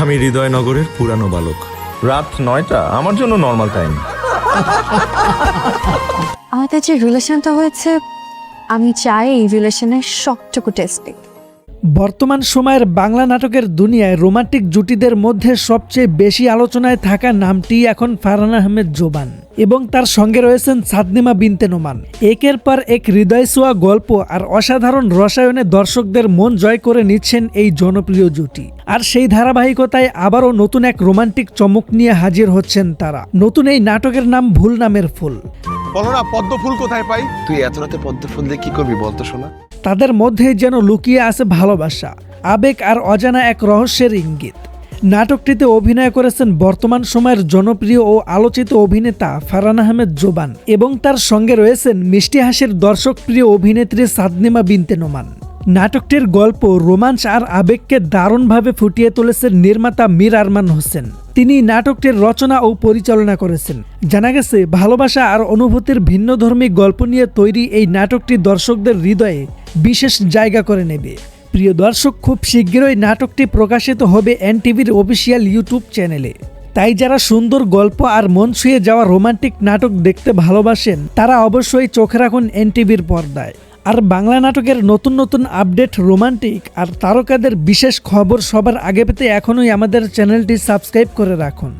আমি হৃদয়নগরের পুরানো বালক। রাত 9টা আমার জন্য নর্মাল টাইম। আমাদের যে রিলেশনটা হয়েছে, আমি চাই এই রিলেশনের সবটুকু টেস্টি। বর্তমান সময়ের বাংলা নাটকের দুনিয়ায় রোমান্টিক জুটিদের মধ্যে সবচেয়ে বেশি আলোচনায় থাকা নামটি এখন ফারহান আহমেদ জোবান এবং তার সঙ্গে রয়েছেন সাদনিমা বিনতে নোমান। একের পর এক হৃদয়ছোঁয়া গল্প আর অসাধারণ রসায়নে দর্শকদের মন জয় করে নিচ্ছেন এই জনপ্রিয় জুটি। আর সেই ধারাবাহিকতায় আবারও নতুন এক রোমান্টিক চমক নিয়ে হাজির হচ্ছেন তারা। নতুন এই নাটকের নাম ভুল নামের ফুল। বলো না পদ্ম ফুল কোথায় পাই? তুই এত রাতে পদ্ম ফুল দিয়ে কি করবি বলতো শোনা? তাদের মধ্যে যেন লুকিয়ে আছে ভালোবাসা, আবেগ আর অজানা এক রহস্যের ইঙ্গিত। নাটকটিতে অভিনয় করেছেন বর্তমান সময়ের জনপ্রিয় ও আলোচিত অভিনেতা ফারহান আহমেদ জোবান এবং তার সঙ্গে রয়েছেন মিষ্টি হাসির দর্শকপ্রিয় অভিনেত্রী সাদনিমা বিনতে নোমান। নাটকটির গল্প, রোমাঞ্চ আর আবেগকে দারুণভাবে ফুটিয়ে তুলেছেন নির্মাতা মীর আরমান হোসেন। তিনি নাটকটির রচনা ও পরিচালনা করেছেন। জানা গেছে, ভালোবাসা আর অনুভূতির ভিন্নধর্মী গল্প নিয়ে তৈরি এই নাটকটি দর্শকদের হৃদয়ে বিশেষ জায়গা করে নেবে। প্রিয় দর্শক, খুব শীঘ্রই নাটকটি প্রকাশিত হবে এনটিভির অফিসিয়াল ইউটিউব চ্যানেলে। তাই যারা সুন্দর গল্প আর মন ছুঁয়ে যাওয়া রোমান্টিক নাটক দেখতে ভালোবাসেন, তারা অবশ্যই চোখে রাখুন এনটিভির পর্দায়। আর বাংলা নাটকের নতুন নতুন আপডেট, রোমান্টিক আর তারকাদের বিশেষ খবর সবার আগে পেতে এখনই আমাদের চ্যানেলটি সাবস্ক্রাইব করে রাখুন।